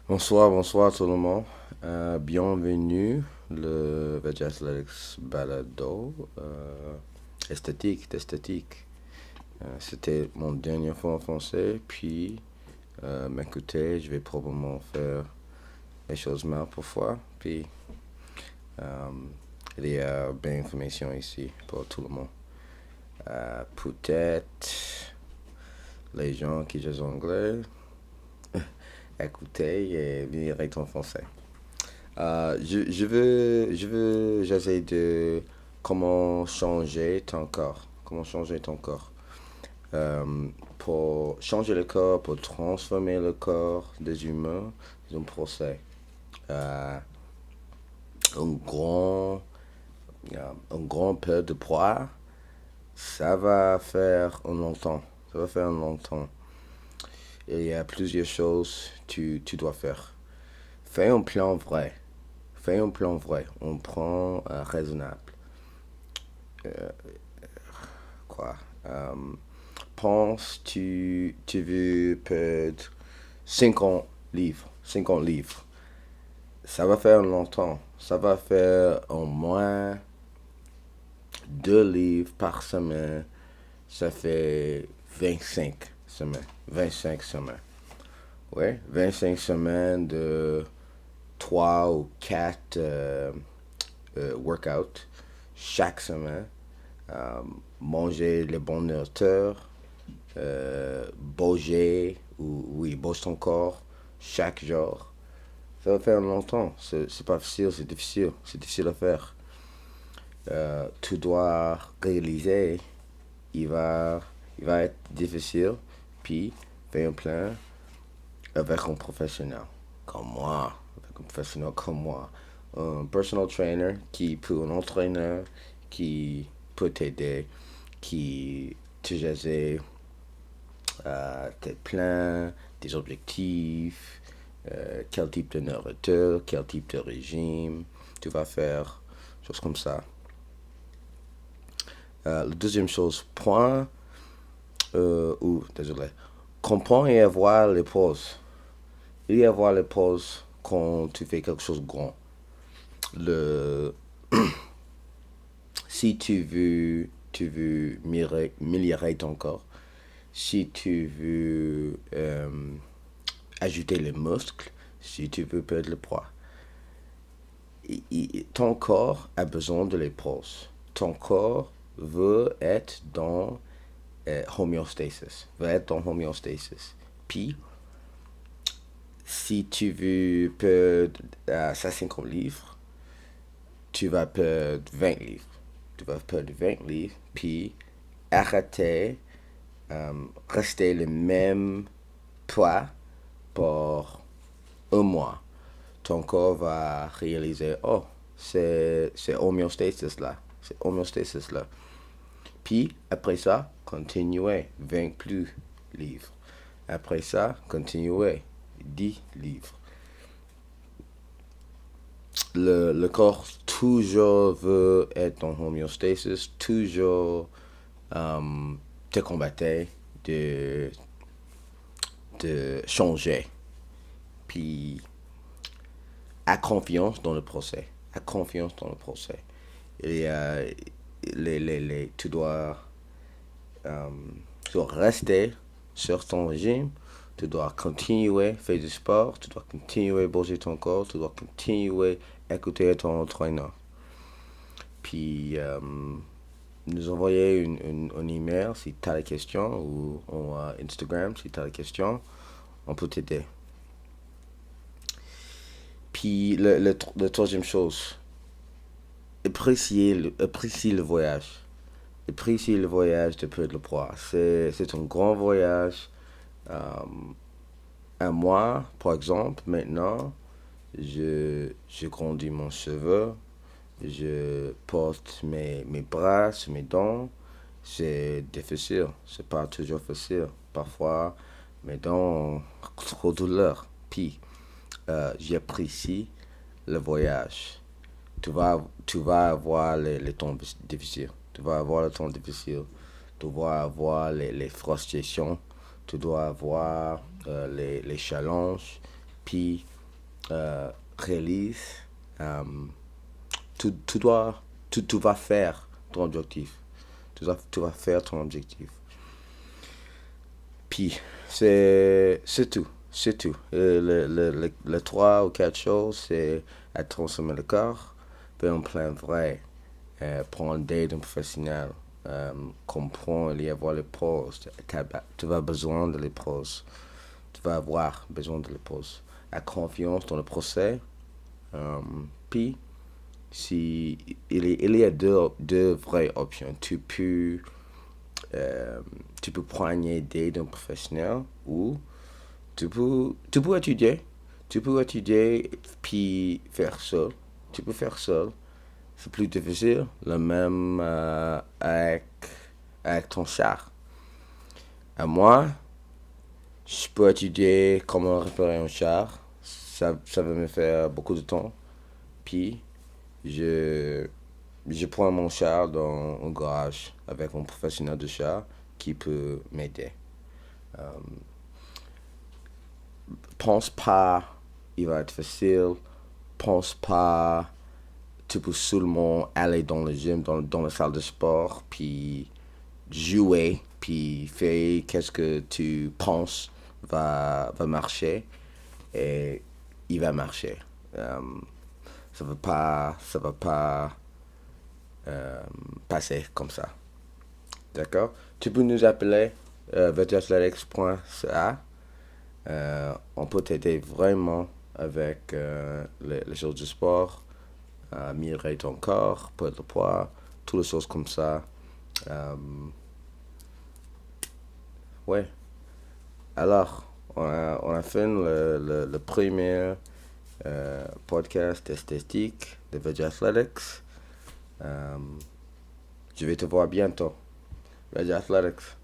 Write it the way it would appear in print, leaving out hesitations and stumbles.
Bonsoir, bonsoir tout le monde. Bienvenue le Veg Athletics Balado esthétique. C'était mon dernier fois en français, puis m'écouter, je vais probablement faire les choses mal parfois, puis euh, il y a bien d'informations ici pour tout le monde. Peut-être les gens qui jouent anglais, écouter et venir avec en français. J'essaie de comment changer ton corps. Comment changer ton corps. Pour changer le corps, pour transformer le corps des humains, c'est un procès. Euh, un grand, un grand peu de poids, ça va faire un longtemps. Ça va faire un longtemps. Il y a plusieurs choses que tu dois faire. Fais un plan vrai. Fais un plan vrai. On prend raisonnable. Euh, quoi. Pense, tu veux perdre 50 livres. 50 livres. Ça va faire longtemps. Ça va faire au moins 2 livres par semaine. Ça fait 25 semaines. 25 semaines. Ouais, 25 semaines de 3 ou 4 workouts chaque semaine. Euh, Manger les bonnes nourritures, bouger, ou oui, bouge ton corps chaque jour. Ça va faire longtemps. C'est pas facile, c'est difficile. C'est difficile à faire. Tu dois réaliser, il va, il va être difficile, puis faire un plan avec un professionnel comme moi, avec un professionnel comme moi. Un personal trainer qui peut, un entraîneur qui peut t'aider, qui te gère tes plans, tes objectifs, quel type de nourriture, quel type de régime tu vas faire, choses comme ça. La deuxième chose, désolé, comprends et avoir les pauses. Il y avoir les pauses quand tu fais quelque chose de grand. Le, Si tu veux améliorer ton corps, si tu veux ajouter les muscles, si tu veux perdre le poids, ton corps a besoin de les pauses. Ton corps veut être dans homéostasis, veut être dans homéostasis. Puis, si tu veux perdre 50 livres, tu vas perdre 20 livres. Tu vas perdre 20 livres, puis arrêter, rester le même poids pour un mois. Ton corps va réaliser, oh, c'est homéostasis là. C'est homéostasis là. Puis, après ça, continuez, 20 plus livres. Après ça, continuez, 10 livres. Le corps toujours veut être en homéostasis, toujours te combattre de, de changer. Puis, a confiance dans le procès. A confiance dans le procès. Et euh, tu dois rester sur ton régime. Tu dois continuer à faire du sport. Tu dois continuer à bouger ton corps. Tu dois continuer à écouter ton entraîneur. Puis, nous envoyer un email si tu as des questions ou Instagram si tu as des questions. On peut t'aider. Puis, la troisième chose, apprécier le voyage. Apprécier le voyage de perdre le poids. C'est un grand voyage. Euh, à moi, par exemple, maintenant, je grandis mon cheveu, je porte mes bras sur mes dents. C'est difficile, c'est pas toujours facile. Parfois, mes dents ont trop de douleur. Puis, j'apprécie le voyage. Tu vas avoir les temps difficiles. Tu vas avoir le temps difficile. Tu vas avoir les frustrations. Tu dois avoir les challenges. Puis, réalise, tu vas faire ton objectif. Tu vas faire ton objectif. Puis, c'est tout. C'est tout. Les trois ou quatre choses, c'est à transformer le corps, faire un plan vrai, prendre d'aide d'un professionnel, comprendre et avoir les pauses. Tu vas besoin de les pauses. Tu vas avoir besoin de les pauses. La confiance dans le procès. Puis, si, il y a deux vraies options. Tu peux prendre d'aide d'un professionnel ou tu peux étudier. Tu peux étudier puis faire seul. Tu peux faire seul. C'est plus difficile. Le même avec ton char. À moi, je peux étudier comment réparer un char. Ça va me faire beaucoup de temps. Puis, je, je prends mon char dans un garage avec un professionnel de char qui peut m'aider. Pense pas, il va être facile. Pense pas, tu peux seulement aller dans le gym, dans la salle de sport, puis jouer, puis faire qu'est-ce que tu penses va marcher, et il va marcher. Euh, ça va pas passer comme ça. D'accord? Tu peux nous appeler virtuathletics.ca. On peut t'aider vraiment avec les choses du sport, améliorer ton corps, perdre le poids, toutes les choses comme ça. Euh, ouais. Alors, on a fait le premier podcast esthétique de Veg Athletics. Je vais te voir bientôt. Veg Athletics.